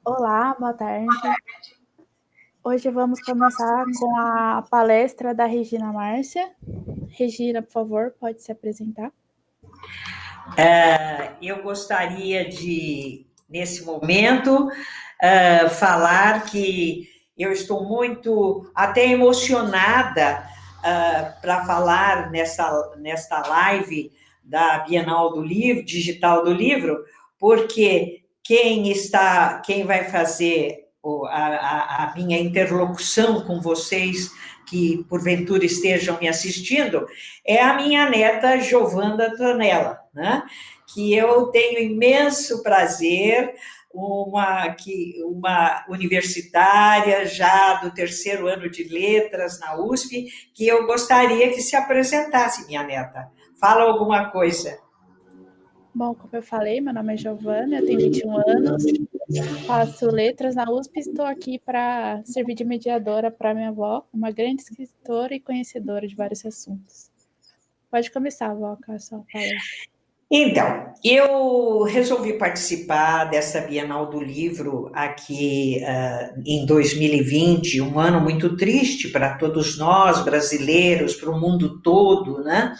Olá, boa tarde. Hoje vamos começar com a palestra da Regina Márcia. Regina, por favor, pode se apresentar. Eu gostaria de, nesse momento, falar que eu estou muito até emocionada para falar nesta live da Bienal do Livro, Digital do Livro, porque quem vai fazer a minha interlocução com vocês que porventura estejam me assistindo é a minha neta Giovana Tonella, né? Que eu tenho imenso prazer, uma universitária já do terceiro ano de letras na USP, que eu gostaria que se apresentasse, minha neta. Fala alguma coisa. Bom, como eu falei, meu nome é Giovana, eu tenho 21 anos, faço letras na USP e estou aqui para servir de mediadora para minha avó, uma grande escritora e conhecedora de vários assuntos. Pode começar, avó, com a sua palestra. Então, eu resolvi participar dessa Bienal do Livro aqui em 2020, um ano muito triste para todos nós brasileiros, para o mundo todo, né?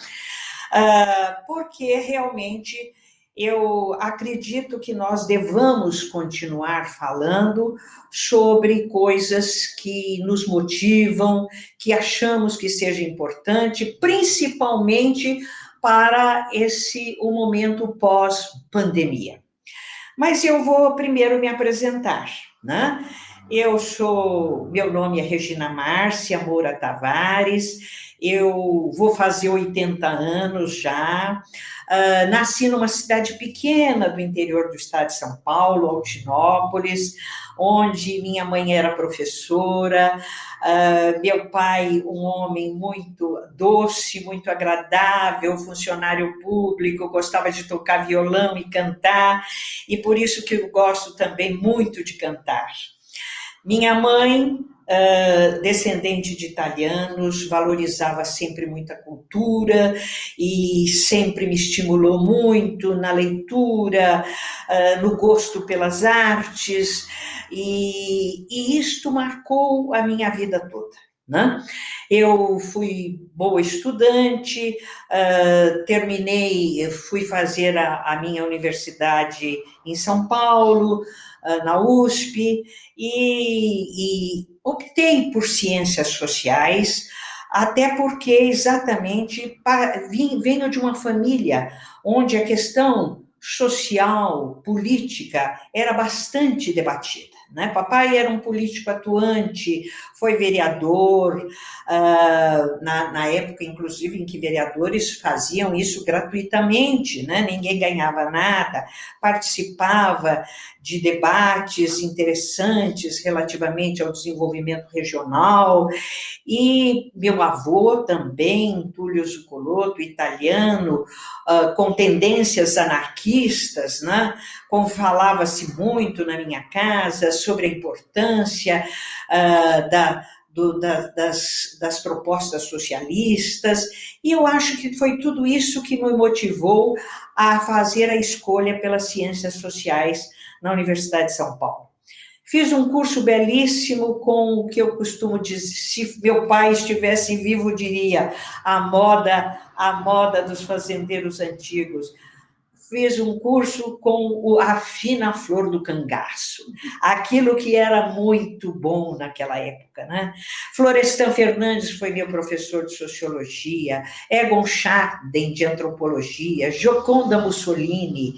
Porque realmente eu acredito que nós devamos continuar falando sobre coisas que nos motivam, que achamos que seja importante, principalmente para o momento pós-pandemia. Mas eu vou primeiro me apresentar, né? Meu nome é Regina Márcia Moura Tavares, eu vou fazer 80 anos já, nasci numa cidade pequena do interior do estado de São Paulo, Altinópolis, onde minha mãe era professora, meu pai, um homem muito doce, muito agradável, funcionário público, gostava de tocar violão e cantar, e por isso que eu gosto também muito de cantar. Minha mãe, descendente de italianos, valorizava sempre muita cultura e sempre me estimulou muito na leitura, no gosto pelas artes, e isto marcou a minha vida toda. Né? Eu fui boa estudante, fui fazer a minha universidade em São Paulo, na USP, e optei por ciências sociais, até porque exatamente venho de uma família onde a questão social, política, era bastante debatida. Né? Papai era um político atuante, foi vereador, na época, inclusive, em que vereadores faziam isso gratuitamente, né? Ninguém ganhava nada, participava de debates interessantes relativamente ao desenvolvimento regional, e meu avô também, Túlio Zuccolotto, italiano, com tendências anarquistas, né? Como falava-se muito na minha casa sobre a importância das propostas socialistas, e eu acho que foi tudo isso que me motivou a fazer a escolha pelas ciências sociais na Universidade de São Paulo. Fiz um curso belíssimo com o que eu costumo dizer, se meu pai estivesse vivo, diria, a moda dos fazendeiros antigos. Fiz um curso com a fina flor do cangaço, aquilo que era muito bom naquela época, né? Florestan Fernandes foi meu professor de sociologia, Egon Schaden de antropologia, Gioconda Mussolini,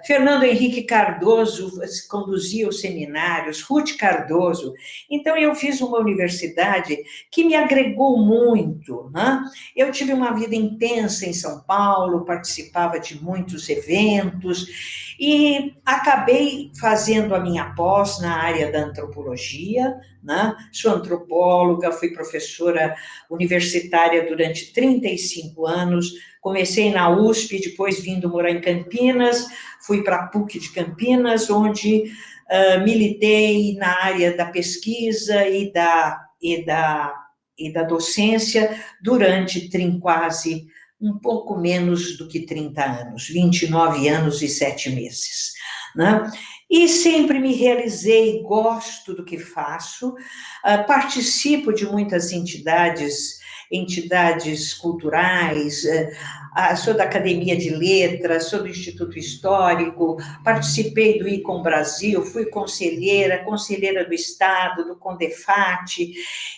Fernando Henrique Cardoso conduzia os seminários, Ruth Cardoso. Então, eu fiz uma universidade que me agregou muito, né? Eu tive uma vida intensa em São Paulo, participava de muitos eventos e acabei fazendo a minha pós na área da antropologia, né? Sou antropóloga, fui professora universitária durante 35 anos, comecei na USP, depois vindo morar em Campinas, fui para a PUC de Campinas, onde militei na área da pesquisa e da docência durante quase um pouco menos do que 30 anos, 29 anos e 7 meses. né? E sempre me realizei, gosto do que faço, participo de muitas entidades culturais, sou da Academia de Letras, sou do Instituto Histórico, participei do ICOM Brasil, fui conselheira do Estado, do CONDEFAT,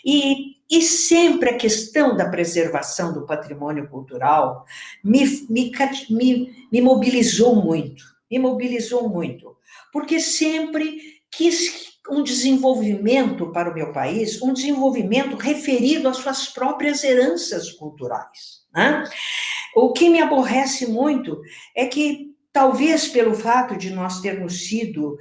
e sempre a questão da preservação do patrimônio cultural me mobilizou muito, porque sempre quis um desenvolvimento para o meu país, um desenvolvimento referido às suas próprias heranças culturais, né? O que me aborrece muito é que, talvez pelo fato de nós termos sido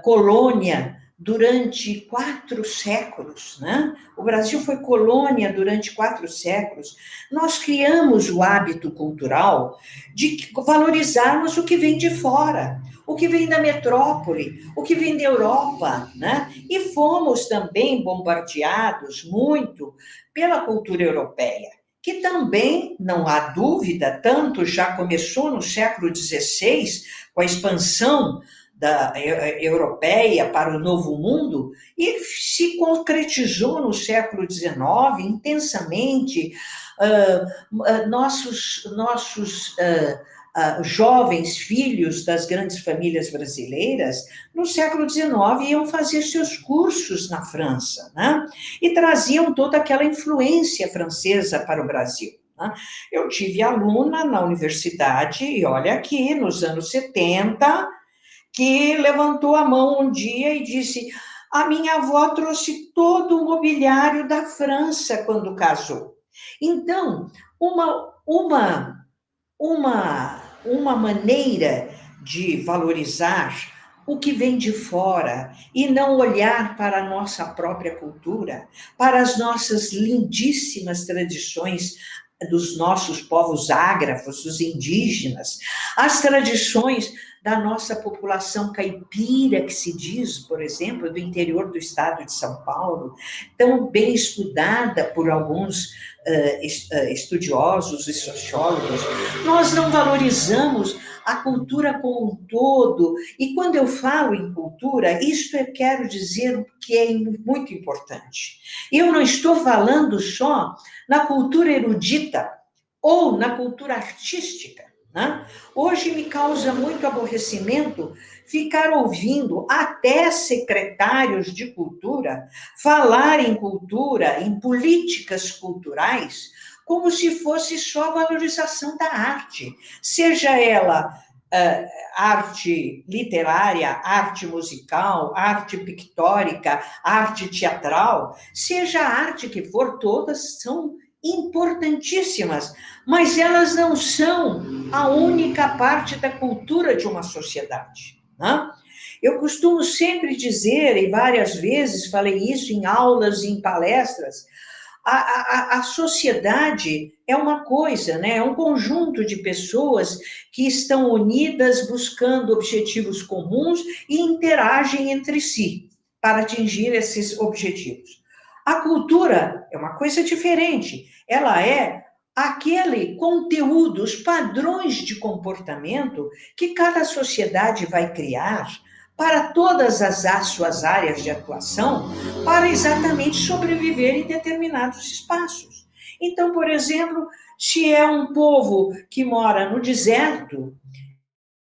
colônia durante 4 séculos, né? O Brasil foi colônia durante 4 séculos. Nós criamos o hábito cultural de valorizarmos o que vem de fora, o que vem da metrópole, o que vem da Europa, né? E fomos também bombardeados muito pela cultura europeia, que também, não há dúvida, tanto já começou no século XVI, com a expansão europeia para o Novo Mundo, e se concretizou no século XIX intensamente. Nossos jovens filhos das grandes famílias brasileiras, no século XIX, iam fazer seus cursos na França, né? E traziam toda aquela influência francesa para o Brasil. Eu tive aluna na universidade, e olha aqui, nos anos 70, que levantou a mão um dia e disse: a minha avó trouxe todo o mobiliário da França quando casou. Então, uma maneira de valorizar o que vem de fora e não olhar para a nossa própria cultura, para as nossas lindíssimas tradições dos nossos povos ágrafos, os indígenas, as tradições da nossa população caipira, que se diz, por exemplo, do interior do estado de São Paulo, tão bem estudada por alguns estudiosos e sociólogos. Nós não valorizamos a cultura como um todo, e quando eu falo em cultura, isto eu quero dizer que é muito importante. Eu não estou falando só na cultura erudita ou na cultura artística, né? Hoje me causa muito aborrecimento ficar ouvindo até secretários de cultura falar em cultura, em políticas culturais, como se fosse só valorização da arte, seja ela arte literária, arte musical, arte pictórica, arte teatral, seja a arte que for, todas são importantíssimas, mas elas não são a única parte da cultura de uma sociedade, né? Eu costumo sempre dizer, e várias vezes falei isso em aulas e em palestras, a sociedade é uma coisa, né? É um conjunto de pessoas que estão unidas buscando objetivos comuns e interagem entre si para atingir esses objetivos. A cultura é uma coisa diferente, ela é aquele conteúdo, os padrões de comportamento que cada sociedade vai criar para todas as suas áreas de atuação, para exatamente sobreviver em determinados espaços. Então, por exemplo, se é um povo que mora no deserto,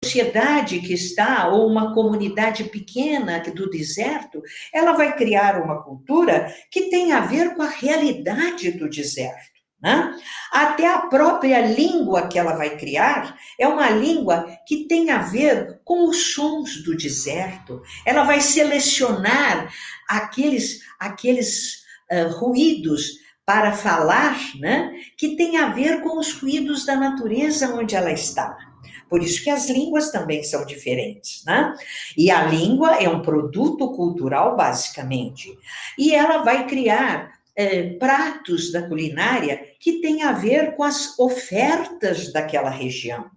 sociedade que está, ou uma comunidade pequena do deserto, ela vai criar uma cultura que tem a ver com a realidade do deserto, né? Até a própria língua que ela vai criar é uma língua que tem a ver com os sons do deserto. Ela vai selecionar aqueles ruídos para falar, né? Que tem a ver com os ruídos da natureza onde ela está. Por isso que as línguas também são diferentes, né? E a língua é um produto cultural, basicamente. E ela vai criar pratos da culinária que tem a ver com as ofertas daquela região.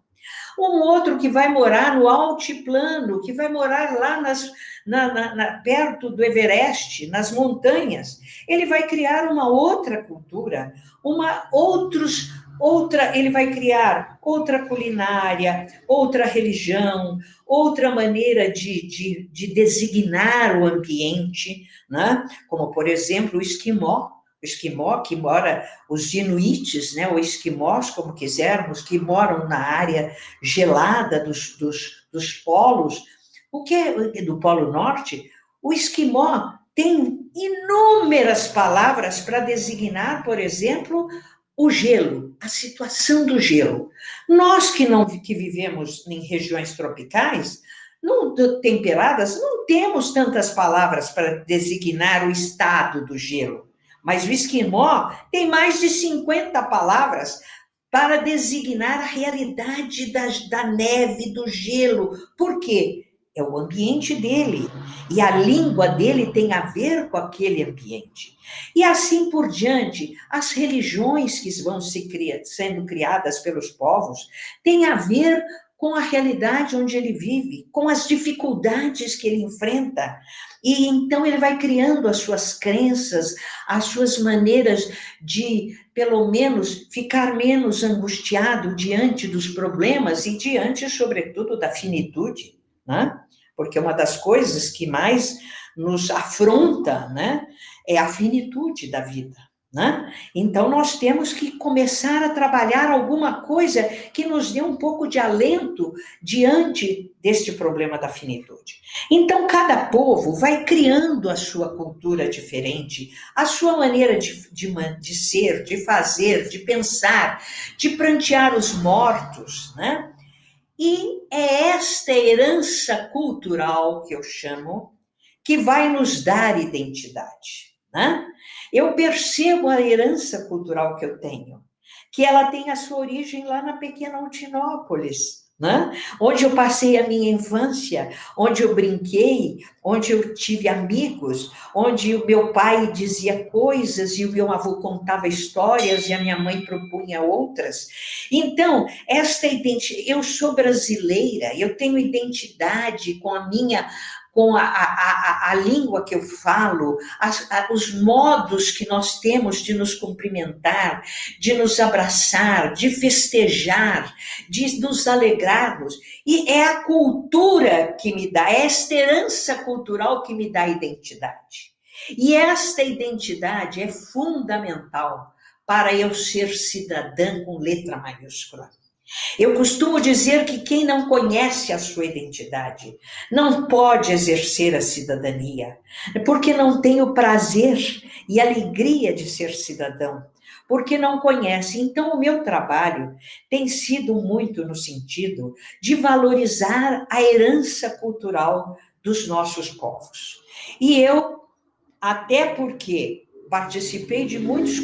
Um outro que vai morar no altiplano, que vai morar lá perto do Everest, nas montanhas, ele vai criar uma outra cultura, ele vai criar outra culinária, outra religião, outra maneira de designar o ambiente, né? Como, por exemplo, o esquimó. O esquimó que mora, os inuites, né, ou esquimós, como quisermos, que moram na área gelada dos polos, o que é do Polo Norte, o esquimó tem inúmeras palavras para designar, por exemplo, o gelo, a situação do gelo. Nós que vivemos em regiões tropicais, não, temperadas, não temos tantas palavras para designar o estado do gelo. Mas o esquimó tem mais de 50 palavras para designar a realidade da neve, do gelo. Por quê? É o ambiente dele. E a língua dele tem a ver com aquele ambiente. E assim por diante, as religiões que vão sendo criadas pelos povos têm a ver com a realidade onde ele vive, com as dificuldades que ele enfrenta. E então ele vai criando as suas crenças, as suas maneiras de, pelo menos, ficar menos angustiado diante dos problemas e diante, sobretudo, da finitude, né? Porque uma das coisas que mais nos afronta, né, é a finitude da vida, né? Então nós temos que começar a trabalhar alguma coisa que nos dê um pouco de alento diante deste problema da finitude. Então cada povo vai criando a sua cultura diferente, a sua maneira de ser, de fazer, de pensar, de prantear os mortos, né? E é esta herança cultural que eu chamo que vai nos dar identidade, né? Eu percebo a herança cultural que eu tenho, que ela tem a sua origem lá na pequena Altinópolis, né? Onde eu passei a minha infância, onde eu brinquei, onde eu tive amigos, onde o meu pai dizia coisas e o meu avô contava histórias e a minha mãe propunha outras. Então, esta identidade, eu sou brasileira, eu tenho identidade com a minha, com a língua que eu falo, os modos que nós temos de nos cumprimentar, de nos abraçar, de festejar, de nos alegrarmos. E é a cultura que me dá, é esta herança cultural que me dá identidade. E esta identidade é fundamental para eu ser cidadã com letra maiúscula. Eu costumo dizer que quem não conhece a sua identidade não pode exercer a cidadania, porque não tem o prazer e alegria de ser cidadão, porque não conhece. Então, o meu trabalho tem sido muito no sentido de valorizar a herança cultural dos nossos povos. E eu, até porque participei de muitos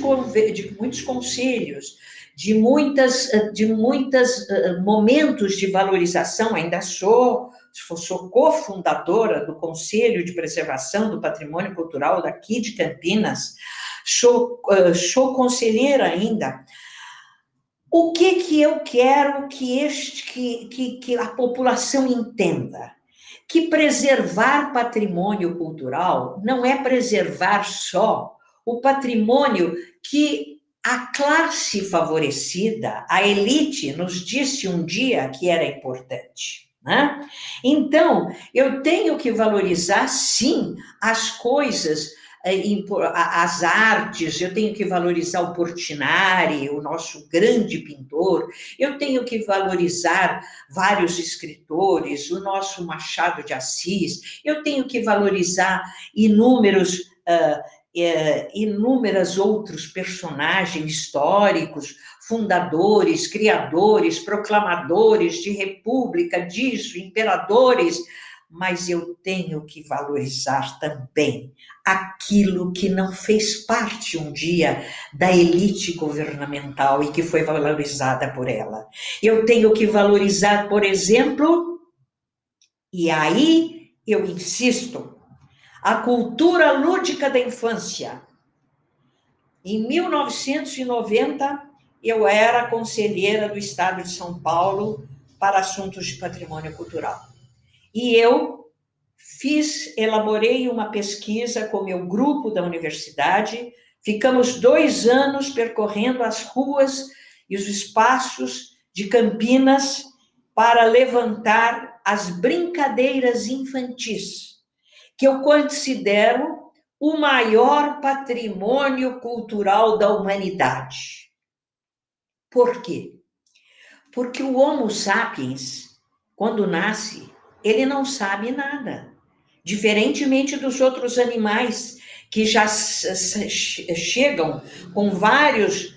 conselhos, de muitas momentos de valorização, ainda sou cofundadora do Conselho de Preservação do Patrimônio Cultural daqui de Campinas, sou conselheira ainda. O que eu quero que a população entenda? Que preservar patrimônio cultural não é preservar só o patrimônio que a classe favorecida, a elite, nos disse um dia que era importante, né? Então, eu tenho que valorizar, sim, as coisas, as artes, eu tenho que valorizar o Portinari, o nosso grande pintor, eu tenho que valorizar vários escritores, o nosso Machado de Assis, eu tenho que valorizar inúmeros outros personagens históricos, fundadores, criadores, proclamadores de república, disso, imperadores, mas eu tenho que valorizar também aquilo que não fez parte um dia da elite governamental e que foi valorizada por ela. Eu tenho que valorizar, por exemplo, e aí eu insisto, a cultura lúdica da infância. Em 1990, eu era conselheira do Estado de São Paulo para assuntos de patrimônio cultural. E eu elaborei uma pesquisa com o meu grupo da universidade, ficamos 2 anos percorrendo as ruas e os espaços de Campinas para levantar as brincadeiras infantis, que eu considero o maior patrimônio cultural da humanidade. Por quê? Porque o Homo sapiens, quando nasce, ele não sabe nada. Diferentemente dos outros animais, que já chegam com vários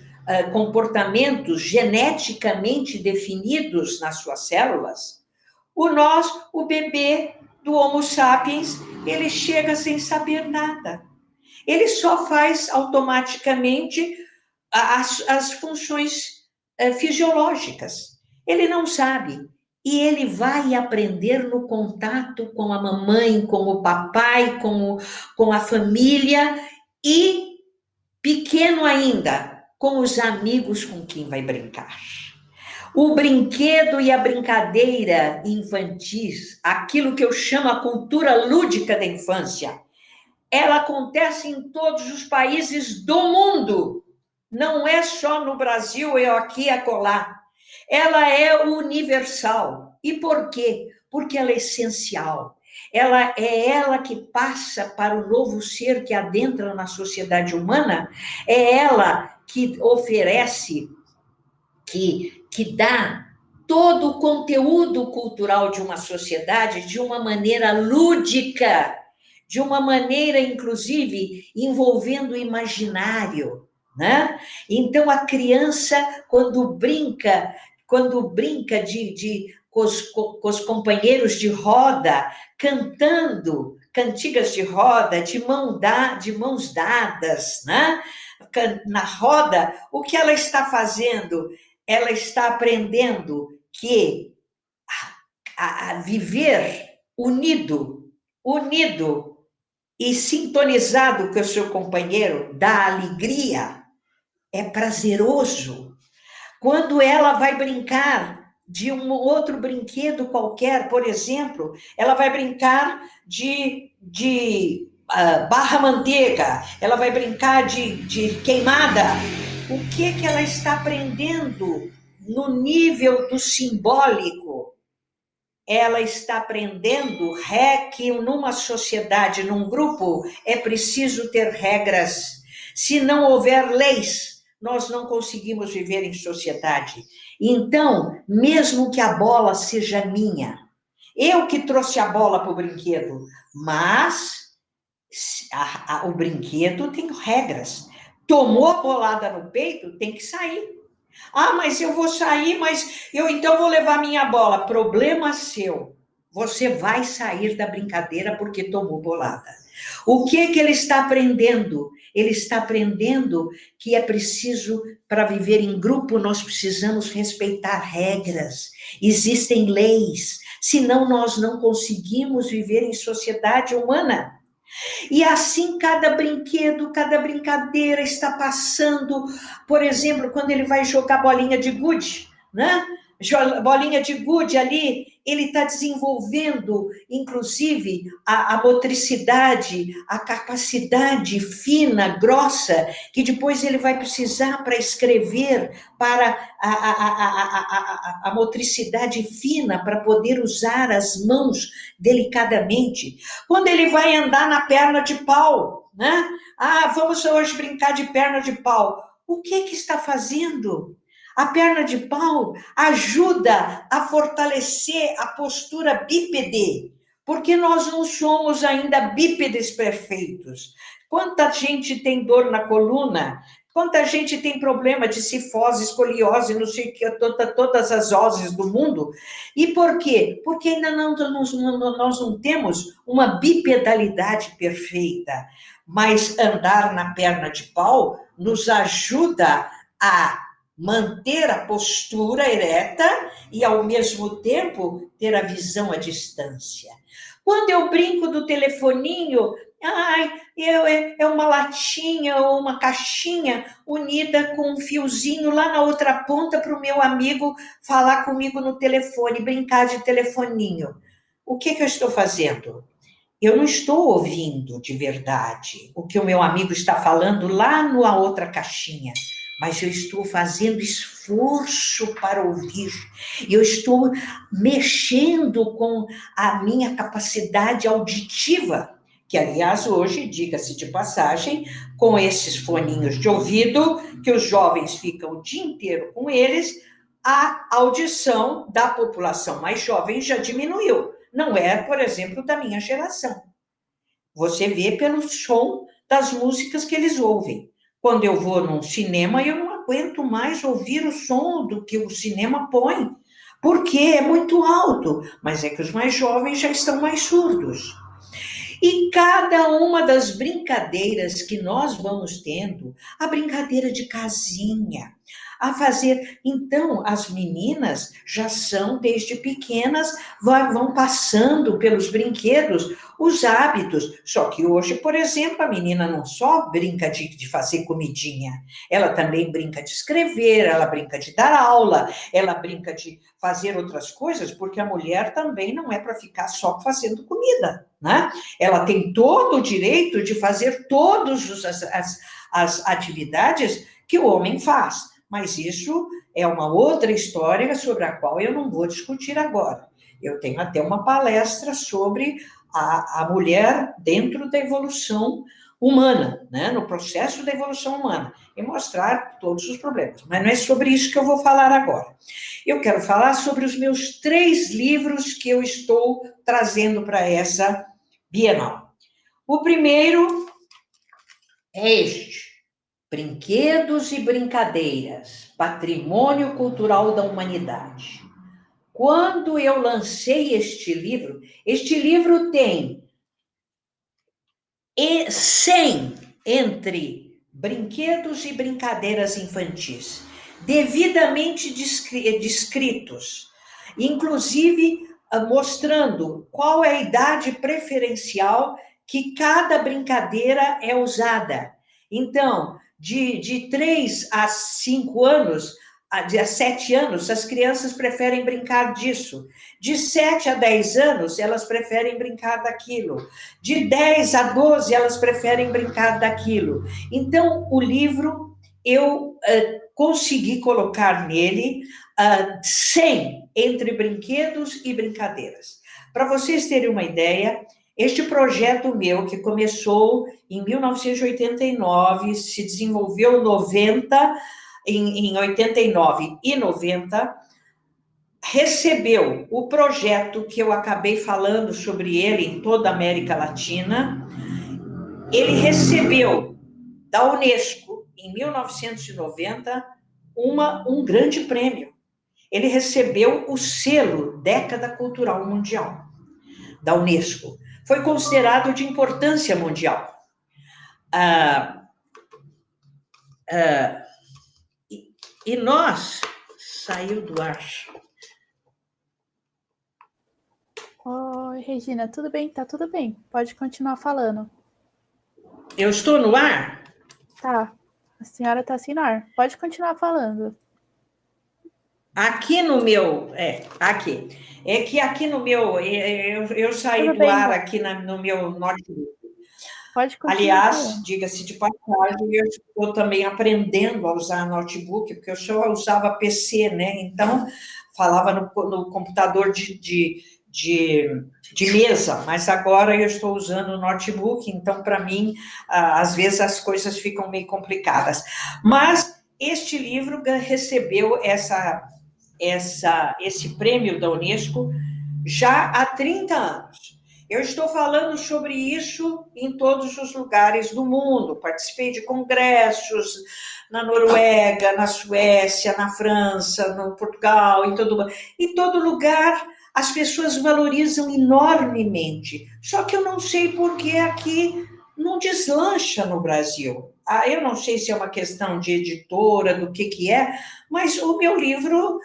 comportamentos geneticamente definidos nas suas células, o bebê do Homo sapiens, ele chega sem saber nada. Ele só faz automaticamente as funções fisiológicas. Ele não sabe. E ele vai aprender no contato com a mamãe, com o papai, com a família e, pequeno ainda, com os amigos com quem vai brincar. O brinquedo e a brincadeira infantis, aquilo que eu chamo a cultura lúdica da infância, ela acontece em todos os países do mundo. Não é só no Brasil, eu aqui e acolá. Ela é universal. E por quê? Porque ela é essencial. Ela é ela que passa para o novo ser que adentra na sociedade humana, é ela que oferece, que dá todo o conteúdo cultural de uma sociedade de uma maneira lúdica, de uma maneira, inclusive, envolvendo o imaginário, né? Então, a criança, quando brinca com os companheiros de roda, cantando cantigas de roda, de mãos dadas, né? Na roda, o que ela está fazendo? Ela está aprendendo que a viver unido e sintonizado com o seu companheiro dá alegria, é prazeroso. Quando ela vai brincar de um outro brinquedo qualquer, por exemplo, ela vai brincar de barra-manteiga, ela vai brincar de queimada. O que ela está aprendendo no nível do simbólico? Ela está aprendendo que numa sociedade, num grupo, é preciso ter regras. Se não houver leis, nós não conseguimos viver em sociedade. Então, mesmo que a bola seja minha, eu que trouxe a bola para o brinquedo, mas o brinquedo tem regras. Tomou a bolada no peito, tem que sair. Ah, mas eu vou sair, mas eu então vou levar minha bola. Problema seu. Você vai sair da brincadeira porque tomou bolada. O que ele está aprendendo? Ele está aprendendo que é preciso, para viver em grupo, nós precisamos respeitar regras. Existem leis, senão nós não conseguimos viver em sociedade humana. E assim cada brinquedo, cada brincadeira está passando. Por exemplo, quando ele vai jogar bolinha de gude, né? Bolinha de gude ali, ele está desenvolvendo, inclusive, a motricidade, a capacidade fina, grossa, que depois ele vai precisar para escrever, para a motricidade fina, para poder usar as mãos delicadamente. Quando ele vai andar na perna de pau, né? Ah, vamos hoje brincar de perna de pau. O que está fazendo? A perna de pau ajuda a fortalecer a postura bípede, porque nós não somos ainda bípedes perfeitos. Quanta gente tem dor na coluna, quanta gente tem problema de cifose, escoliose, não sei o que, todas as oses do mundo. E por quê? Porque ainda nós não temos uma bipedalidade perfeita, mas andar na perna de pau nos ajuda a manter a postura ereta e, ao mesmo tempo, ter a visão à distância. Quando eu brinco do telefoninho, é uma latinha ou uma caixinha unida com um fiozinho lá na outra ponta para o meu amigo falar comigo no telefone, brincar de telefoninho. O que eu estou fazendo? Eu não estou ouvindo de verdade o que o meu amigo está falando lá na outra caixinha, mas eu estou fazendo esforço para ouvir. Eu estou mexendo com a minha capacidade auditiva, que, aliás, hoje, diga-se de passagem, com esses foninhos de ouvido, que os jovens ficam o dia inteiro com eles, a audição da população mais jovem já diminuiu. Não é, por exemplo, da minha geração. Você vê pelo som das músicas que eles ouvem. Quando eu vou num cinema, eu não aguento mais ouvir o som do que o cinema põe, porque é muito alto, mas é que os mais jovens já estão mais surdos. E cada uma das brincadeiras que nós vamos tendo, a brincadeira de casinha, a fazer. Então, as meninas já são, desde pequenas, vão passando pelos brinquedos os hábitos. Só que hoje, por exemplo, a menina não só brinca de fazer comidinha, ela também brinca de escrever, ela brinca de dar aula, ela brinca de fazer outras coisas, porque a mulher também não é para ficar só fazendo comida, né? Ela tem todo o direito de fazer todas as atividades que o homem faz. Mas isso é uma outra história sobre a qual eu não vou discutir agora. Eu tenho até uma palestra sobre a mulher dentro da evolução humana, né? No processo da evolução humana, e mostrar todos os problemas. Mas não é sobre isso que eu vou falar agora. Eu quero falar sobre os meus 3 livros que eu estou trazendo para essa Bienal. O primeiro é este: Brinquedos e Brincadeiras, Patrimônio Cultural da Humanidade. Quando eu lancei este livro tem 100 entre brinquedos e brincadeiras infantis, devidamente descritos, inclusive mostrando qual é a idade preferencial que cada brincadeira é usada. Então, de 3 a 5 anos, a 7 anos, as crianças preferem brincar disso. De 7 a 10 anos, elas preferem brincar daquilo. De 10 a 12, elas preferem brincar daquilo. Então, o livro, eu consegui colocar nele 100 entre brinquedos e brincadeiras. Para vocês terem uma ideia, este projeto meu, que começou em 1989, se desenvolveu em 89 e 90, recebeu o projeto que eu acabei falando sobre ele em toda a América Latina. Ele recebeu da Unesco, em 1990, um grande prêmio. Ele recebeu o selo Década Cultural Mundial da Unesco. Foi considerado de importância mundial. E nós... Saiu do ar. Oi, Regina, tudo bem? Tá tudo bem. Pode continuar falando. Eu estou no ar? Tá. A senhora tá assim no ar. Pode continuar falando. Aqui no meu... aqui. É que aqui no meu... Eu saí Tudo do bem, ar então. aqui no meu notebook. Pode continuar Aliás, falando. diga-se de passagem, eu estou também aprendendo a usar notebook, porque eu só usava PC, né? Então, falava no computador de mesa, mas agora eu estou usando o notebook, então, para mim, às vezes as coisas ficam meio complicadas. Mas este livro recebeu esse prêmio da Unesco já há 30 anos. Eu estou falando sobre isso em todos os lugares do mundo. Participei de congressos na Noruega, na Suécia, na França, no Portugal, em todo lugar as pessoas valorizam enormemente. Só que eu não sei por que aqui não deslancha no Brasil. Eu não sei se é uma questão de editora, do que é, mas o meu livro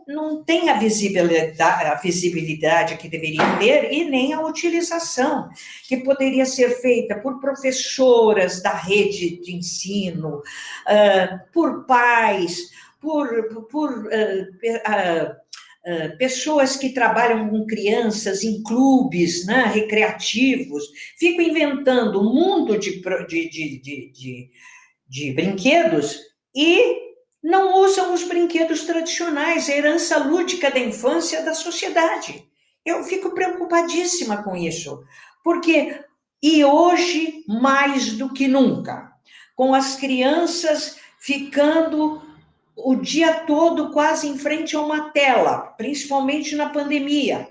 não tem a visibilidade que deveria ter e nem a utilização que poderia ser feita por professoras da rede de ensino, por pais, por pessoas que trabalham com crianças em clubes, né, recreativos, ficam inventando um mundo de brinquedos e não usam os brinquedos tradicionais, a herança lúdica da infância da sociedade. Eu fico preocupadíssima com isso, porque, e hoje mais do que nunca, com as crianças ficando o dia todo quase em frente a uma tela, principalmente na pandemia,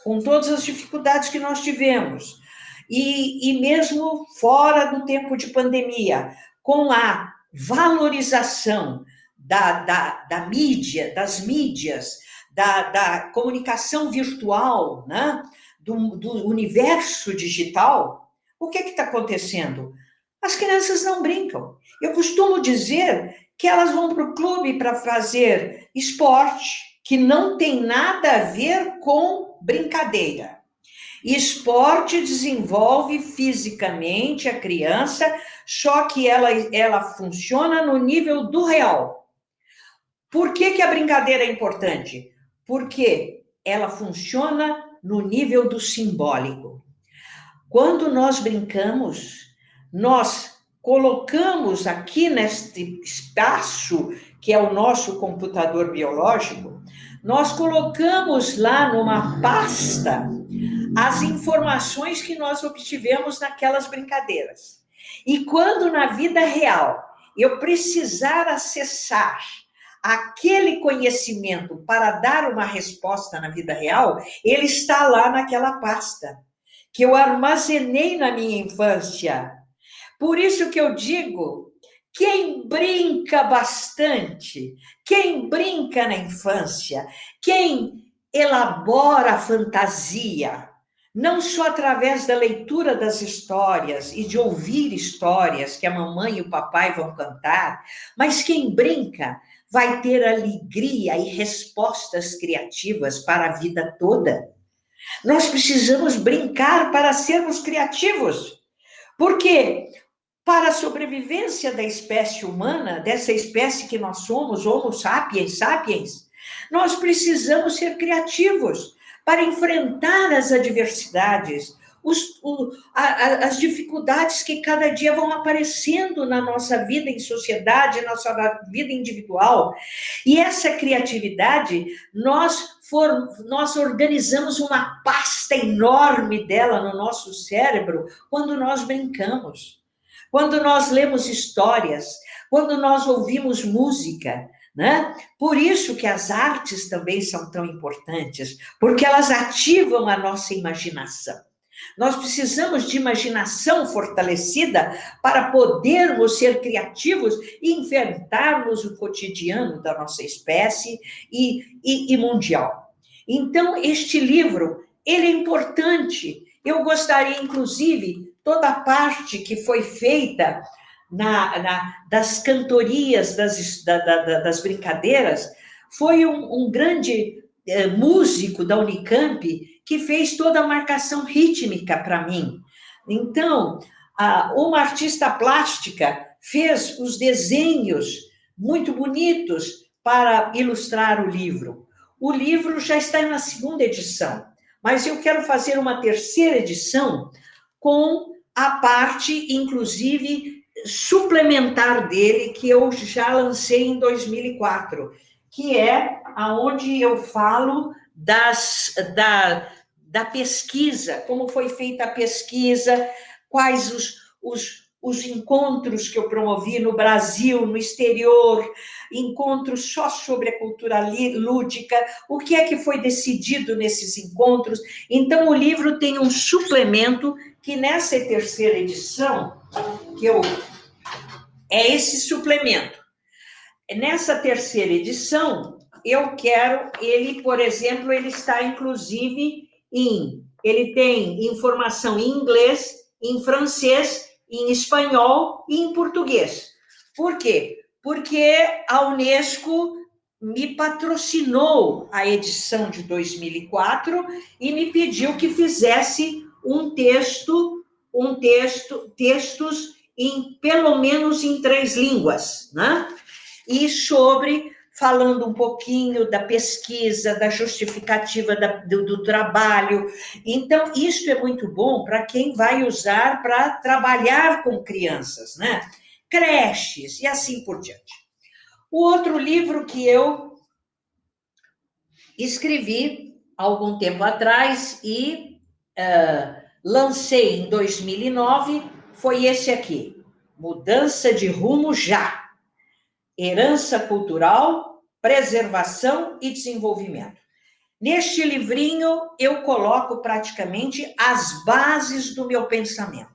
com todas as dificuldades que nós tivemos, e mesmo fora do tempo de pandemia, com a valorização da mídia, das mídias, da comunicação virtual, né? do universo digital, o que está acontecendo? As crianças não brincam. Eu costumo dizer que elas vão para o clube para fazer esporte, que não tem nada a ver com brincadeira. Esporte desenvolve fisicamente a criança, só que ela funciona no nível do real. Por que a brincadeira é importante? Porque ela funciona no nível do simbólico. Quando nós brincamos, nós colocamos aqui neste espaço, que é o nosso computador biológico, nós colocamos lá numa pasta as informações que nós obtivemos naquelas brincadeiras. E quando na vida real eu precisar acessar aquele conhecimento para dar uma resposta na vida real, ele está lá naquela pasta que eu armazenei na minha infância. Por isso que eu digo, quem brinca bastante, quem brinca na infância, quem elabora a fantasia, não só através da leitura das histórias e de ouvir histórias que a mamãe e o papai vão cantar, mas quem brinca vai ter alegria e respostas criativas para a vida toda. Nós precisamos brincar para sermos criativos. Por quê? Para a sobrevivência da espécie humana, dessa espécie que nós somos, Homo sapiens sapiens, nós precisamos ser criativos para enfrentar as adversidades, as dificuldades que cada dia vão aparecendo na nossa vida em sociedade, na nossa vida individual. E essa criatividade, nós organizamos uma pasta enorme dela no nosso cérebro quando nós brincamos, quando nós lemos histórias, quando nós ouvimos música, né? Por isso que as artes também são tão importantes, porque elas ativam a nossa imaginação. Nós precisamos de imaginação fortalecida para podermos ser criativos e enfrentarmos o cotidiano da nossa espécie e mundial. Então, este livro, ele é importante. Eu gostaria, inclusive, toda a parte que foi feita das cantorias, das brincadeiras, foi um grande músico da Unicamp que fez toda a marcação rítmica para mim. Então, uma artista plástica fez os desenhos muito bonitos para ilustrar o livro. O livro já está na 2ª edição, mas eu quero fazer uma 3ª edição com a parte, inclusive, suplementar dele, que eu já lancei em 2004, que é aonde eu falo da pesquisa, como foi feita a pesquisa, quais os encontros que eu promovi no Brasil, no exterior, encontros só sobre a cultura lúdica, o que é que foi decidido nesses encontros. Então, o livro tem um suplemento que nessa 3ª edição, é esse suplemento. Nessa 3ª edição, eu quero ele, por exemplo, ele está inclusive ele tem informação em inglês, em francês, em espanhol e em português. Por quê? Porque a Unesco me patrocinou a edição de 2004 e me pediu que fizesse textos pelo menos em 3 línguas, né? E falando um pouquinho da pesquisa, da justificativa do trabalho. Então, isso é muito bom para quem vai usar para trabalhar com crianças, né? Creches e assim por diante. O outro livro que eu escrevi há algum tempo atrás e lancei em 2009 foi esse aqui, Mudança de Rumo Já, Herança Cultural, Preservação e Desenvolvimento. Neste livrinho, eu coloco praticamente as bases do meu pensamento.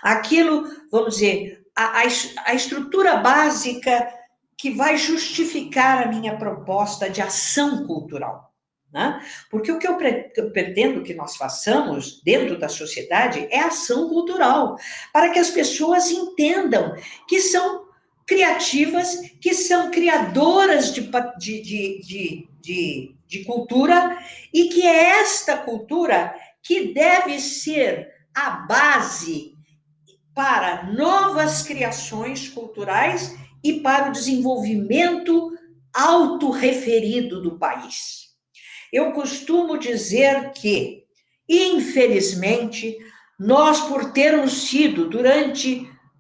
Aquilo, vamos dizer, a estrutura básica que vai justificar a minha proposta de ação cultural. Né? Porque o que eu pretendo que nós façamos dentro da sociedade é ação cultural, para que as pessoas entendam que são criativas, que são criadoras de cultura e que é esta cultura que deve ser a base para novas criações culturais e para o desenvolvimento autorreferido do país. Eu costumo dizer que, infelizmente, nós, por termos sido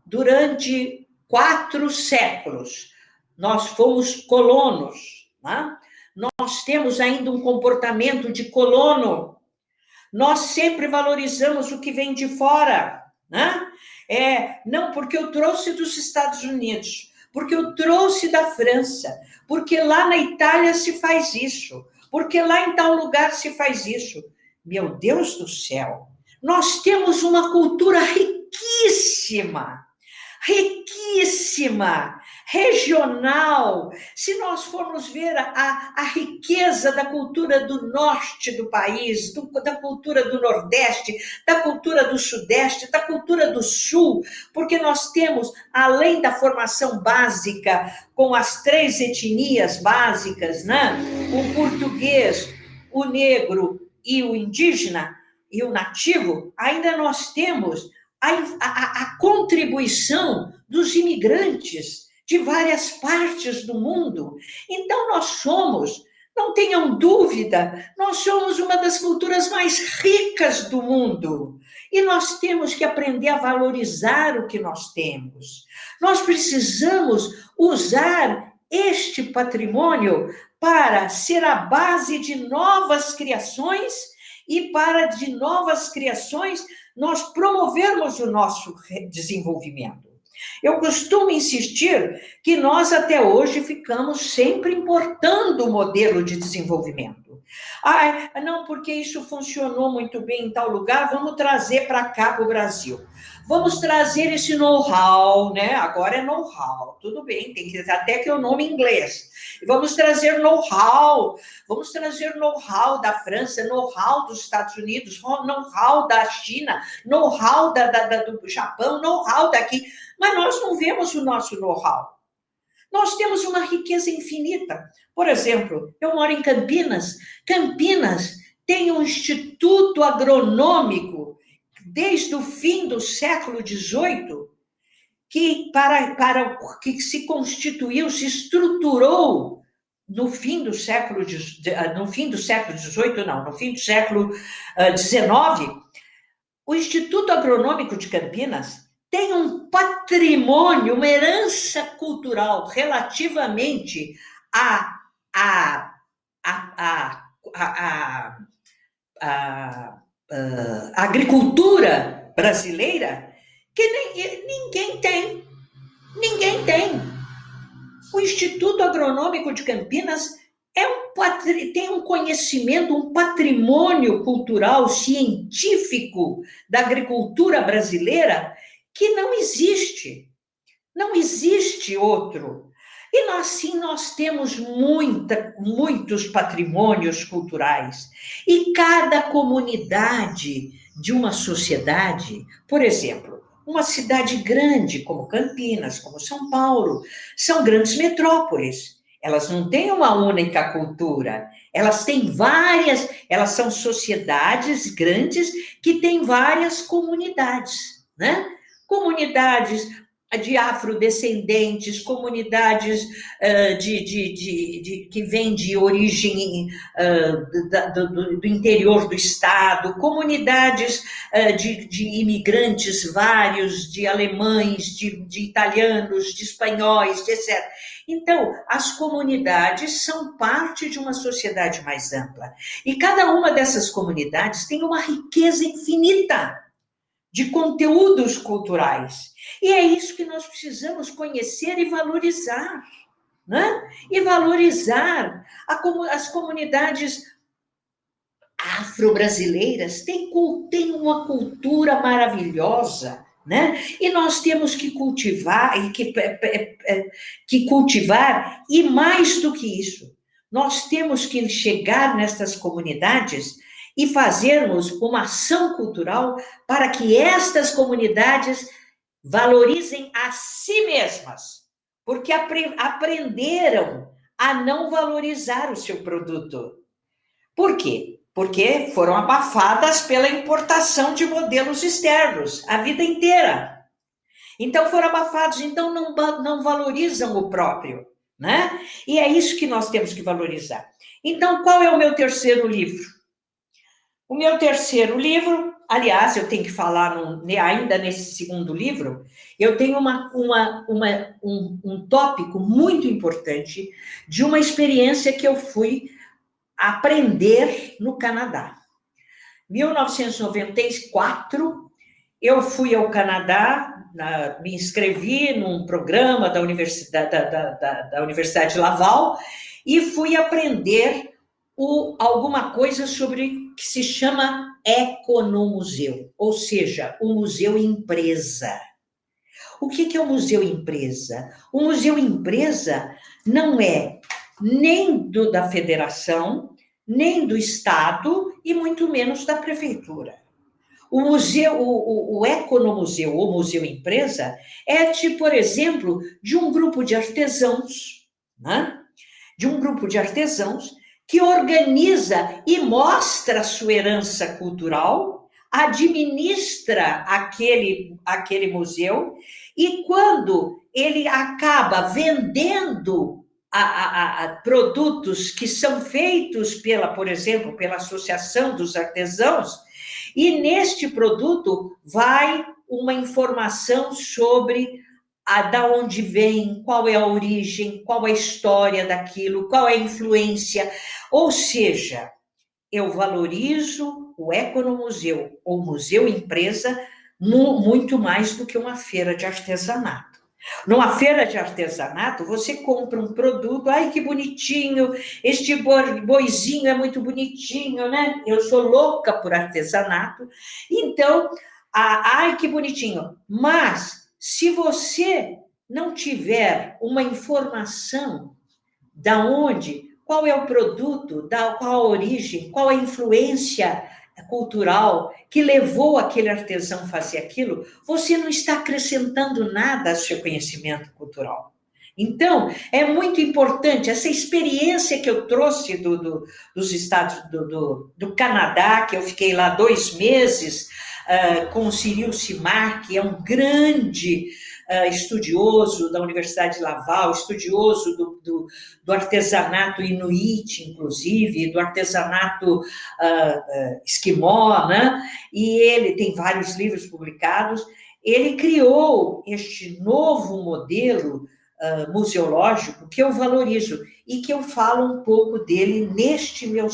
durante 4 séculos, nós fomos colonos, né? Nós temos ainda um comportamento de colono, nós sempre valorizamos o que vem de fora, né? Não, porque eu trouxe dos Estados Unidos, porque eu trouxe da França, porque lá na Itália se faz isso, porque lá em tal lugar se faz isso. Meu Deus do céu, nós temos uma cultura riquíssima, riquíssima, regional. Se nós formos ver a riqueza da cultura do norte do país, da cultura do nordeste, da cultura do sudeste, da cultura do sul, porque nós temos, além da formação básica, com as 3 etnias básicas, né? O português, o negro e o indígena, e o nativo, ainda nós temos a contribuição dos imigrantes de várias partes do mundo. Então, nós somos, não tenham dúvida, nós somos uma das culturas mais ricas do mundo. E nós temos que aprender a valorizar o que nós temos. Nós precisamos usar este patrimônio para ser a base de novas criações e para de novas criações nós promovermos o nosso desenvolvimento. Eu costumo insistir que nós até hoje ficamos sempre importando o modelo de desenvolvimento. Não, porque isso funcionou muito bem em tal lugar, vamos trazer para cá, para o Brasil. Vamos trazer esse know-how, né? Agora é know-how, tudo bem, tem que até que é o nome em inglês. Vamos trazer know-how da França, know-how dos Estados Unidos, know-how da China, know-how do Japão, know-how daqui. Mas nós não vemos o nosso know-how. Nós temos uma riqueza infinita. Por exemplo, eu moro em Campinas. Campinas tem um instituto agronômico desde o fim do século XVIII, que se constituiu, se estruturou no fim do século XIX, no fim do século XIX. O Instituto Agronômico de Campinas tem um patrimônio, uma herança cultural relativamente à agricultura brasileira que ninguém tem. Ninguém tem. O Instituto Agronômico de Campinas tem um conhecimento, um patrimônio cultural, científico da agricultura brasileira que não existe. Não existe outro. E nós temos muitos patrimônios culturais. E cada comunidade de uma sociedade, por exemplo, uma cidade grande como Campinas, como São Paulo, são grandes metrópoles. Elas não têm uma única cultura. Elas têm várias, elas são sociedades grandes que têm várias comunidades, né? Comunidades de afrodescendentes, comunidades que vêm de origem do interior do estado, comunidades de imigrantes vários, de alemães, de italianos, de espanhóis, etc. Então, as comunidades são parte de uma sociedade mais ampla. E cada uma dessas comunidades tem uma riqueza infinita de conteúdos culturais. E é isso que nós precisamos conhecer e valorizar, né? E valorizar as comunidades afro-brasileiras têm uma cultura maravilhosa, né? E nós temos que cultivar que cultivar, e mais do que isso, nós temos que chegar nessas comunidades e fazermos uma ação cultural para que estas comunidades valorizem a si mesmas, porque aprenderam a não valorizar o seu produto. Por quê? Porque foram abafadas pela importação de modelos externos a vida inteira. Então foram abafados, então não valorizam o próprio, né? E é isso que nós temos que valorizar. Então, qual é o meu terceiro livro? O meu terceiro livro, aliás, eu tenho que falar ainda nesse segundo livro, eu tenho um tópico muito importante de uma experiência que eu fui aprender no Canadá. 1994, eu fui ao Canadá, me inscrevi num programa da Universidade Laval e fui aprender alguma coisa sobre que se chama economuseu, ou seja, o museu empresa. O que é o museu empresa? O museu empresa não é nem da federação, nem do Estado e muito menos da prefeitura. O economuseu ou museu empresa é tipo, por exemplo, de um grupo de artesãos, né? De um grupo de artesãos que organiza e mostra a sua herança cultural, administra aquele museu, e quando ele acaba vendendo produtos que são feitos por exemplo, pela Associação dos Artesãos, e neste produto vai uma informação sobre da onde vem, qual é a origem, qual é a história daquilo, qual é a influência. Ou seja, eu valorizo o economuseu ou museu empresa muito mais do que uma feira de artesanato. Numa feira de artesanato, você compra um produto, ai que bonitinho, este boizinho é muito bonitinho, né? Eu sou louca por artesanato, então, ai que bonitinho. Mas, se você não tiver uma informação da onde, qual é o produto, qual a origem, qual a influência cultural que levou aquele artesão a fazer aquilo, você não está acrescentando nada ao seu conhecimento cultural. Então, é muito importante essa experiência que eu trouxe dos Estados do Canadá, que eu fiquei lá 2 meses, com o Cyril Simard, que é um grande estudioso da Universidade de Laval, estudioso do artesanato inuit, inclusive, do artesanato esquimó, né? E ele tem vários livros publicados. Ele criou este novo modelo museológico que eu valorizo e que eu falo um pouco dele neste meu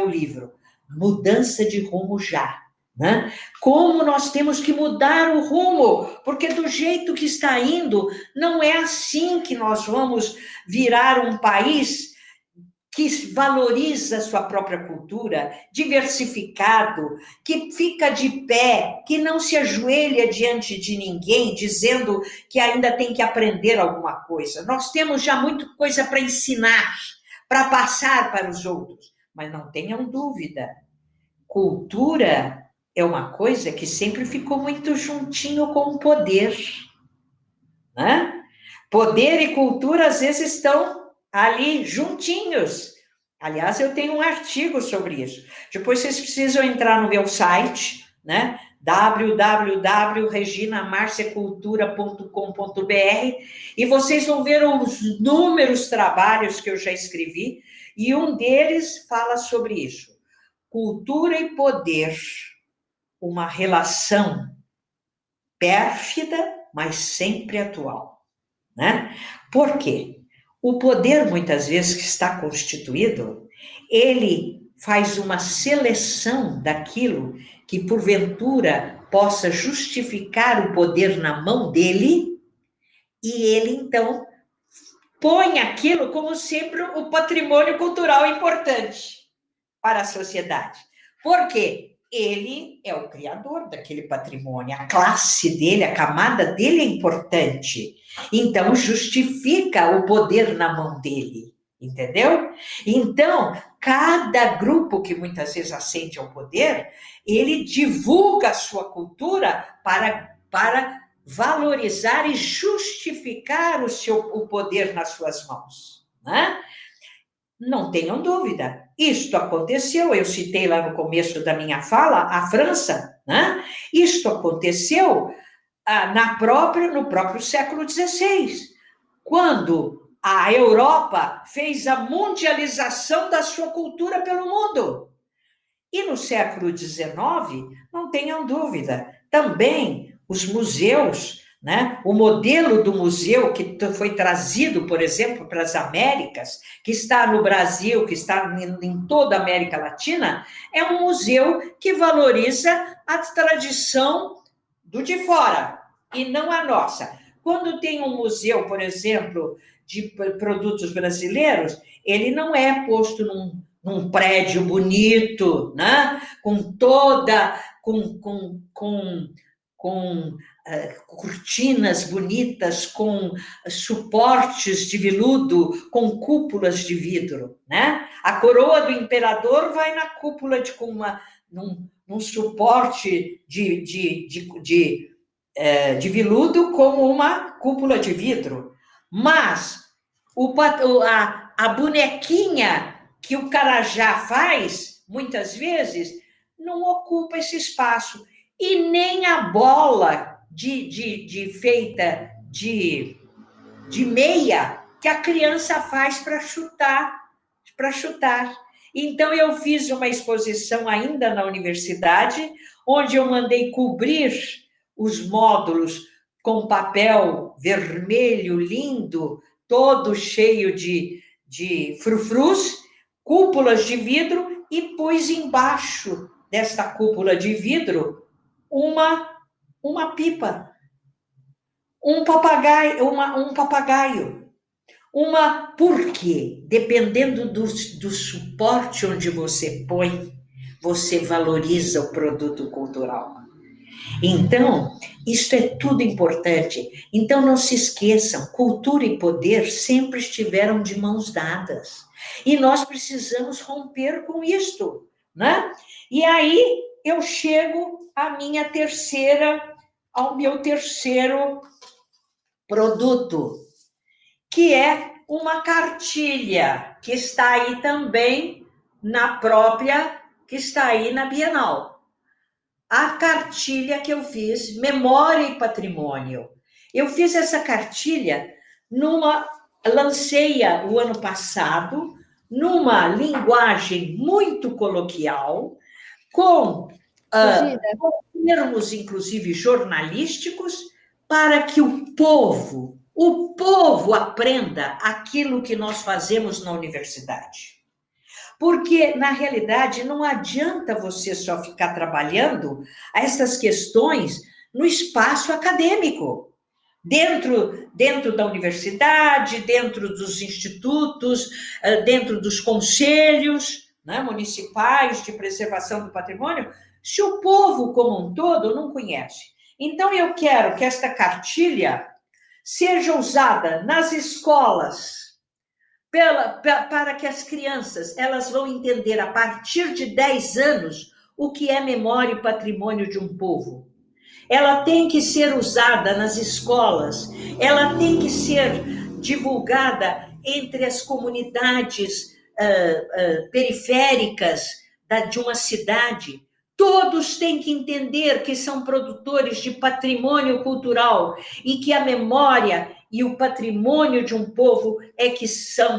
livro, Mudança de Rumo Já. Né? Como nós temos que mudar o rumo, porque do jeito que está indo, não é assim que nós vamos virar um país que valoriza a sua própria cultura, diversificado, que fica de pé, que não se ajoelha diante de ninguém, dizendo que ainda tem que aprender alguma coisa. Nós temos já muita coisa para ensinar, para passar para os outros, mas não tenham dúvida, cultura é uma coisa que sempre ficou muito juntinho com o poder, né? Poder e cultura às vezes estão ali juntinhos. Aliás, eu tenho um artigo sobre isso. Depois vocês precisam entrar no meu site, né? www.reginamarciacultura.com.br e vocês vão ver os inúmeros trabalhos que eu já escrevi e um deles fala sobre isso. Cultura e poder, uma relação pérfida, mas sempre atual, né? Por quê? O poder, muitas vezes, que está constituído, ele faz uma seleção daquilo que, porventura, possa justificar o poder na mão dele, e ele, então, põe aquilo como sempre o patrimônio cultural importante para a sociedade. Por quê? Ele é o criador daquele patrimônio, a classe dele, a camada dele é importante. Então, justifica o poder na mão dele, entendeu? Então, cada grupo que muitas vezes ascende ao poder, ele divulga a sua cultura para valorizar e justificar o poder nas suas mãos, né? Não tenham dúvida, isto aconteceu, eu citei lá no começo da minha fala, a França, né? Isto aconteceu no próprio século XVI, quando a Europa fez a mundialização da sua cultura pelo mundo. E no século XIX, não tenham dúvida, também os museus, né? O modelo do museu que foi trazido, por exemplo, para as Américas, que está no Brasil, que está em toda a América Latina, é um museu que valoriza a tradição do de fora e não a nossa. Quando tem um museu, por exemplo, de produtos brasileiros, ele não é posto num prédio bonito, né? Com toda, com cortinas bonitas, com suportes de veludo, com cúpulas de vidro, né? A coroa do imperador vai na cúpula num suporte de veludo com uma cúpula de vidro. Mas a bonequinha que o Carajá faz, muitas vezes, não ocupa esse espaço. E nem a bola feita de meia que a criança faz para chutar. Então, eu fiz uma exposição ainda na universidade, onde eu mandei cobrir os módulos com papel vermelho lindo, todo cheio de frufrus, cúpulas de vidro, e pus embaixo desta cúpula de vidro uma pipa, um papagaio. Por quê? Dependendo do suporte onde você põe, você valoriza o produto cultural. Então, isso é tudo importante. Então, não se esqueçam, cultura e poder sempre estiveram de mãos dadas. E nós precisamos romper com isto, né? E aí eu chego ao meu terceiro produto, que é uma cartilha, que está aí também que está aí na Bienal. A cartilha que eu fiz, Memória e Patrimônio. Eu fiz essa cartilha lancei-a o ano passado, numa linguagem muito coloquial, com termos, inclusive, jornalísticos, para que o povo aprenda aquilo que nós fazemos na universidade. Porque, na realidade, não adianta você só ficar trabalhando essas questões no espaço acadêmico, dentro da universidade, dentro dos institutos, dentro dos conselhos, né, municipais de preservação do patrimônio, se o povo como um todo não conhece. Então, eu quero que esta cartilha seja usada nas escolas, para que as crianças elas vão entender a partir de 10 anos o que é memória e patrimônio de um povo. Ela tem que ser usada nas escolas, ela tem que ser divulgada entre as comunidades periféricas de uma cidade. Todos têm que entender que são produtores de patrimônio cultural e que a memória e o patrimônio de um povo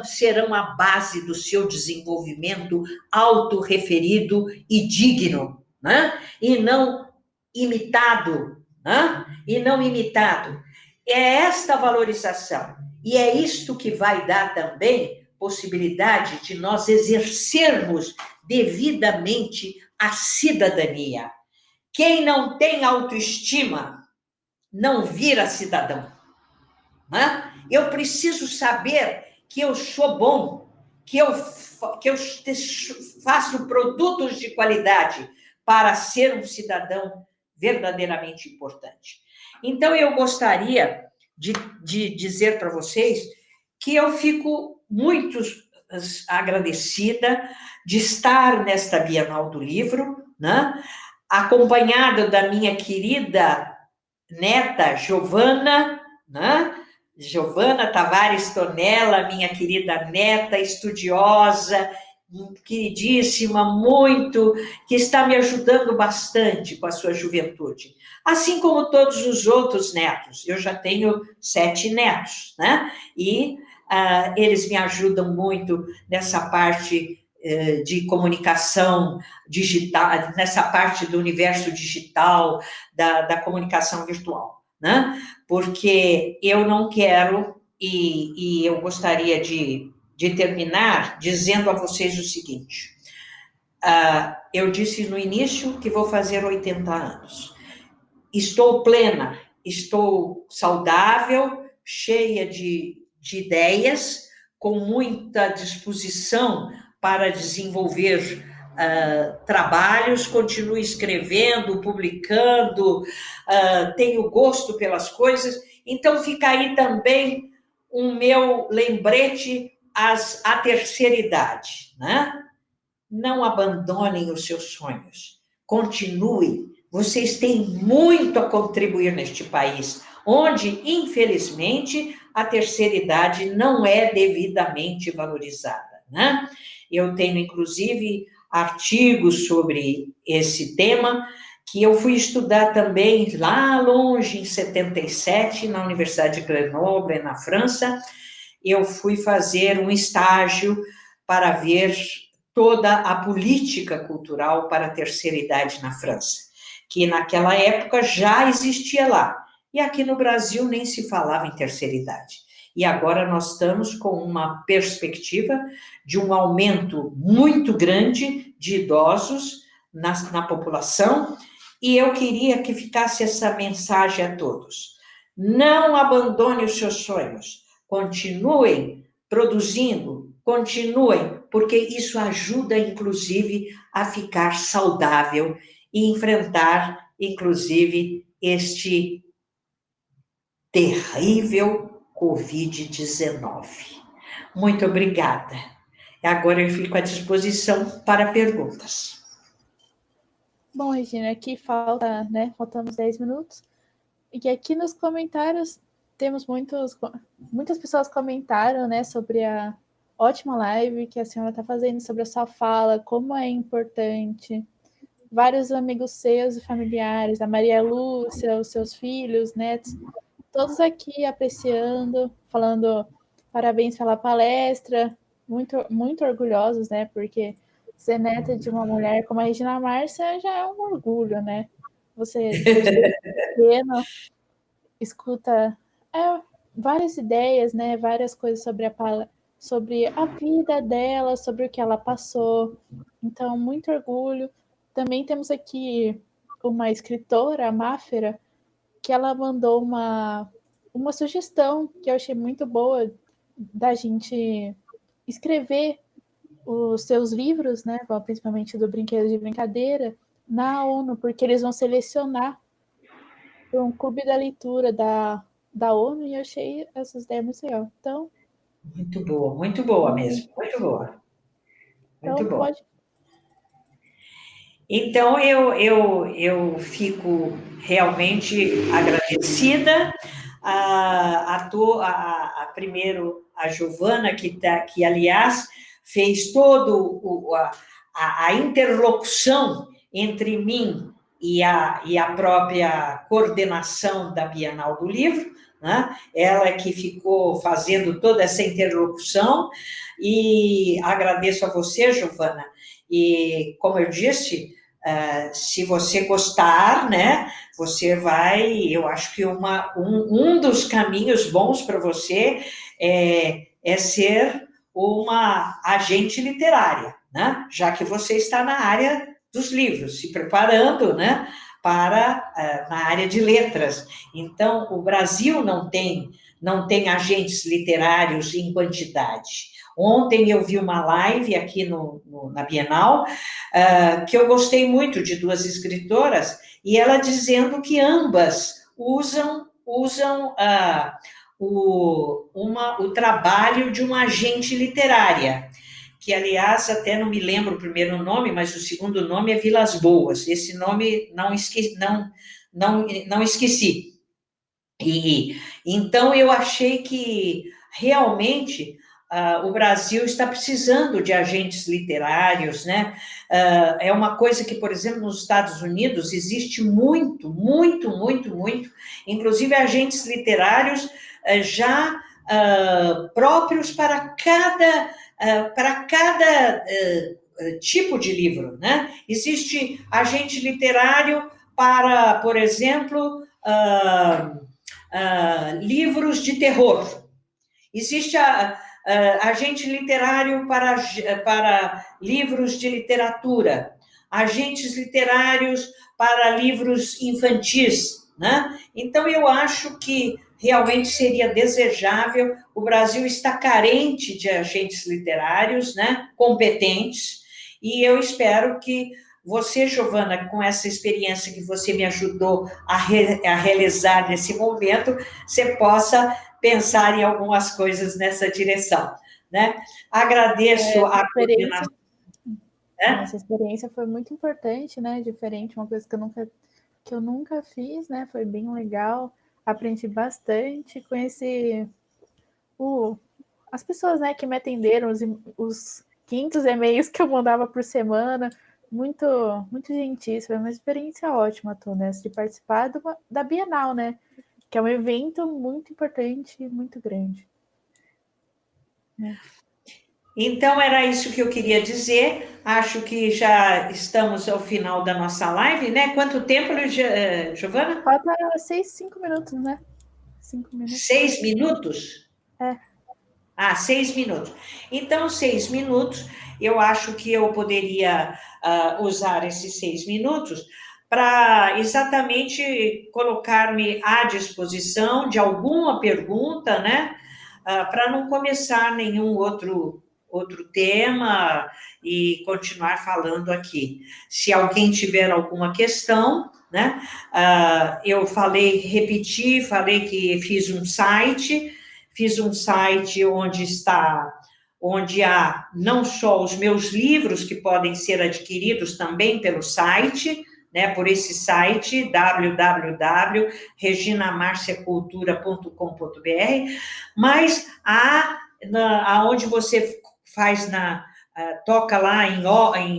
serão a base do seu desenvolvimento autorreferido e digno, né? E não imitado, né? E não imitado. É esta valorização. E é isto que vai dar também possibilidade de nós exercermos devidamente a cidadania. Quem não tem autoestima não vira cidadão. Né? Eu preciso saber que eu sou bom, que eu faço produtos de qualidade para ser um cidadão verdadeiramente importante. Então, eu gostaria de dizer para vocês que eu fico muito agradecida de estar nesta Bienal do Livro, né? Acompanhada da minha querida neta Giovana, né? Giovana Tavares Tonella, minha querida neta, estudiosa, queridíssima, muito, que está me ajudando bastante com a sua juventude. Assim como todos os outros netos. Eu já tenho 7 netos, né? E eles me ajudam muito nessa parte de comunicação digital, nessa parte do universo digital, da comunicação virtual, né? Porque eu não quero, e eu gostaria de terminar dizendo a vocês o seguinte: eu disse no início que vou fazer 80 anos. Estou plena, estou saudável, cheia de ideias, com muita disposição para desenvolver trabalhos, continuo escrevendo, publicando, tenho gosto pelas coisas, então fica aí também o meu lembrete à terceira idade, né? Não abandonem os seus sonhos, continuem, vocês têm muito a contribuir neste país, onde, infelizmente, a terceira idade não é devidamente valorizada, né? Eu tenho, inclusive, artigos sobre esse tema, que eu fui estudar também lá longe, em 77, na Universidade de Grenoble, na França. Eu fui fazer um estágio para ver toda a política cultural para a terceira idade na França, que naquela época já existia lá. E aqui no Brasil nem se falava em terceira idade. E agora nós estamos com uma perspectiva de um aumento muito grande de idosos na população, e eu queria que ficasse essa mensagem a todos. Não abandone os seus sonhos, continuem produzindo, continuem, porque isso ajuda, inclusive, a ficar saudável e enfrentar, inclusive, este terrível Covid-19. Muito obrigada. Agora eu fico à disposição para perguntas. Bom, Regina, aqui falta, né? Faltamos 10 minutos. E aqui nos comentários temos muitas pessoas comentaram, né, sobre a ótima live que a senhora está fazendo, sobre a sua fala, como é importante. Vários amigos seus e familiares, a Maria Lúcia, os seus filhos, netos, todos aqui apreciando, falando parabéns pela palestra, muito, muito orgulhosos, né? Porque ser neta de uma mulher como a Regina Márcia já é um orgulho, né? Você, desde pequeno, escuta várias ideias, né? Várias coisas sobre a vida dela, sobre o que ela passou. Então, muito orgulho. Também temos aqui uma escritora, a Máfera, que ela mandou uma sugestão que eu achei muito boa da gente escrever os seus livros, né, principalmente do Brinquedo de Brincadeira, na ONU, porque eles vão selecionar um clube da leitura da ONU, e eu achei essas ideias muito legal. Então, muito boa mesmo, muito boa. Muito então boa. pode. Então, eu fico realmente agradecida primeiro a Giovana, que aliás, fez todo a interlocução entre mim e a própria coordenação da Bienal do Livro, né? Ela que ficou fazendo toda essa interlocução, e agradeço a você, Giovana, e, como eu disse, se você gostar, né, você vai, eu acho que um dos caminhos bons para você é ser uma agente literária, né? Já que você está na área dos livros, se preparando, né, para na área de letras. Então, o Brasil não tem agentes literários em quantidade. Ontem eu vi uma live aqui na Bienal, que eu gostei muito de duas escritoras, e ela dizendo que ambas usam o trabalho de uma agente literária, que, aliás, até não me lembro o primeiro nome, mas o segundo nome é Vilas Boas. Esse nome não esqueci. E então eu achei que realmente o Brasil está precisando de agentes literários, né? É uma coisa que, por exemplo, nos Estados Unidos existe muito, muito, muito, muito, inclusive agentes literários já próprios para cada tipo de livro, né? Existe agente literário para, por exemplo, livros de terror. Existe agente literário para livros de literatura, agentes literários para livros infantis, né? Então, eu acho que realmente seria desejável. O Brasil está carente de agentes literários, né, competentes, e eu espero que você, Giovana, com essa experiência que você me ajudou a realizar nesse momento, você possa pensar em algumas coisas nessa direção, né? Agradeço a coordenação. Essa experiência foi muito importante, né? Diferente, uma coisa que eu nunca fiz, né? Foi bem legal, aprendi bastante, conheci as pessoas, né, que me atenderam, os 500 e-mails que eu mandava por semana, muito, muito gentis, foi uma experiência ótima, Tonessa, de participar da Bienal, né? Que é um evento muito importante e muito grande. Então, era isso que eu queria dizer. Acho que já estamos ao final da nossa live, né? Quanto tempo, Giovana? Falta 5 minutos, né? 5 minutos. 6 minutos? É. 6 minutos. Então, 6 minutos, eu acho que eu poderia usar esses 6 minutos para exatamente colocar-me à disposição de alguma pergunta, né? Para não começar nenhum outro tema e continuar falando aqui. Se alguém tiver alguma questão, né? Eu falei que fiz um site onde há não só os meus livros que podem ser adquiridos também pelo site, né, por esse site www.reginamarciacultura.com.br, mas aonde você toca lá em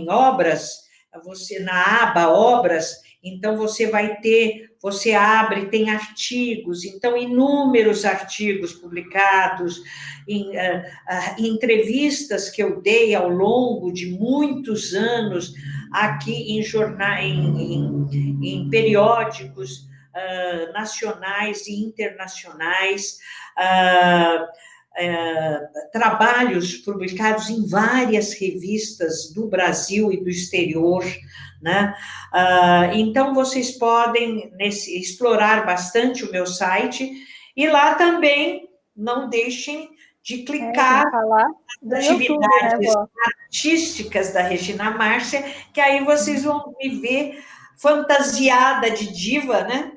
obras, você na aba obras, então você abre, tem artigos, então inúmeros artigos publicados, entrevistas que eu dei ao longo de muitos anos aqui em jornais, em periódicos nacionais e internacionais, trabalhos publicados em várias revistas do Brasil e do exterior, né? Então, vocês podem explorar bastante o meu site, e lá também não deixem de clicar nas atividades artísticas da Regina Márcia, que aí vocês vão me ver fantasiada de diva, né?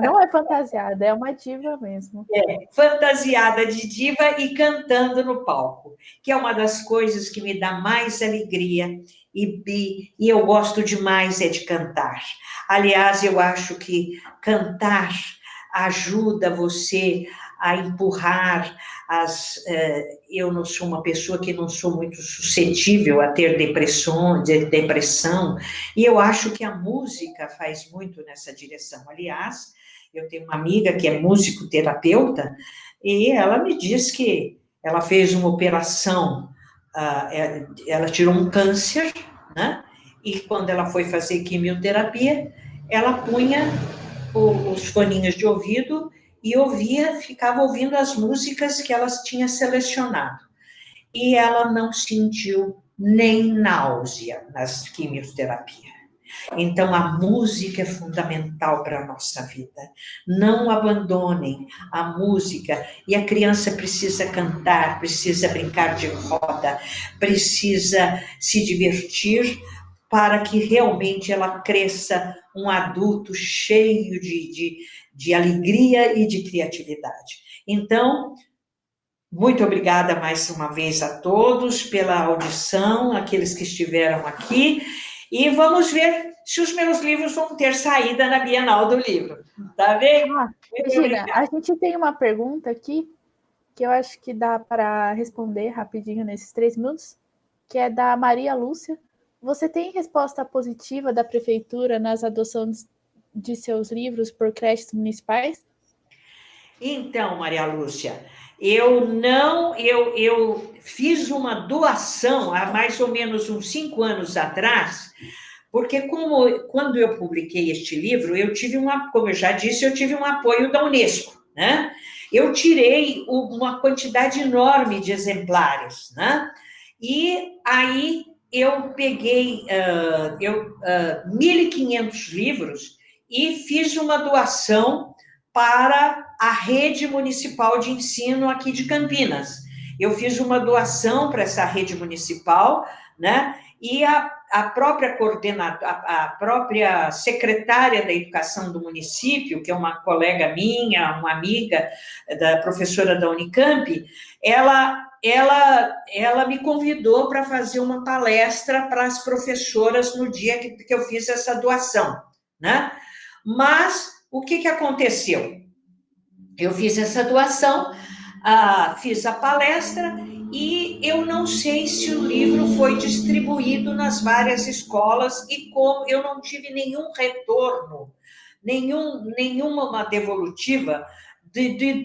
Não é fantasiada, é uma diva mesmo. Fantasiada de diva e cantando no palco, que é uma das coisas que me dá mais alegria, e eu gosto demais de cantar. Aliás, eu acho que cantar ajuda você a empurrar eu não sou uma pessoa que não sou muito suscetível a ter depressão, e eu acho que a música faz muito nessa direção. Aliás, eu tenho uma amiga que é musicoterapeuta, e ela me diz que ela fez uma operação, ela tirou um câncer, né? E quando ela foi fazer quimioterapia, ela punha os foninhos de ouvido e ficava ouvindo as músicas que elas tinham selecionado. E ela não sentiu nem náusea nas quimioterapias. Então, a música é fundamental para a nossa vida. Não abandonem a música. E a criança precisa cantar, precisa brincar de roda, precisa se divertir para que realmente ela cresça um adulto cheio de alegria e de criatividade. Então, muito obrigada mais uma vez a todos pela audição, aqueles que estiveram aqui, e vamos ver se os meus livros vão ter saída na Bienal do Livro. Tá bem? Regina, a gente tem uma pergunta aqui que eu acho que dá para responder rapidinho nesses 3 minutos, que é da Maria Lúcia. Você tem resposta positiva da prefeitura nas adoções de seus livros por creches municipais? Então, Maria Lúcia, eu fiz uma doação há mais ou menos uns 5 anos atrás, porque quando eu publiquei este livro, como eu já disse, eu tive um apoio da Unesco, né? Eu tirei uma quantidade enorme de exemplares, né? E aí eu peguei 1.500 livros e fiz uma doação para a rede municipal de ensino aqui de Campinas. Eu fiz uma doação para essa rede municipal, né? E a própria coordenadora, a própria secretária da educação do município, que é uma colega minha, uma amiga da professora da Unicamp, ela me convidou para fazer uma palestra para as professoras no dia que eu fiz essa doação, né? Mas o que aconteceu? Eu fiz essa doação, fiz a palestra e eu não sei se o livro foi distribuído nas várias escolas e como eu não tive nenhum retorno, nenhuma devolutiva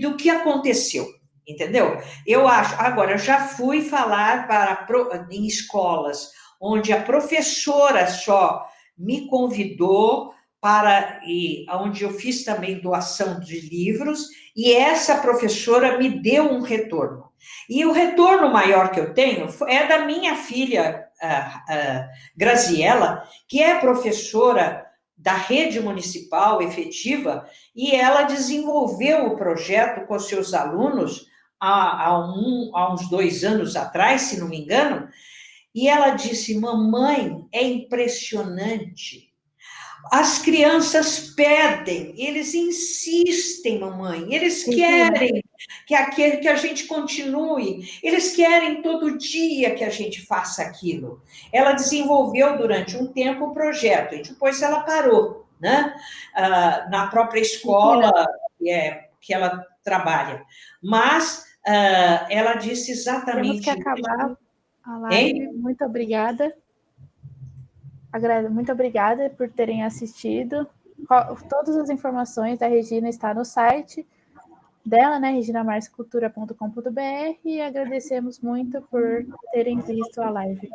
do que aconteceu, entendeu? Eu acho, agora, eu já fui falar em escolas onde a professora só me convidou onde eu fiz também doação de livros, e essa professora me deu um retorno. E o retorno maior que eu tenho é da minha filha, Graziella, que é professora da rede municipal efetiva, e ela desenvolveu o projeto com seus alunos há uns 2 anos atrás, se não me engano, e ela disse: mamãe, é impressionante. As crianças pedem, eles insistem, mamãe, eles querem que a gente continue, eles querem todo dia que a gente faça aquilo. Ela desenvolveu durante um tempo o projeto, e depois ela parou, né? Na própria escola que ela trabalha. Mas ela disse exatamente. Temos que acabar a live. Muito obrigada. Muito obrigada por terem assistido. Todas as informações da Regina estão no site dela, né, reginamarcicultura.com.br, e agradecemos muito por terem visto a live.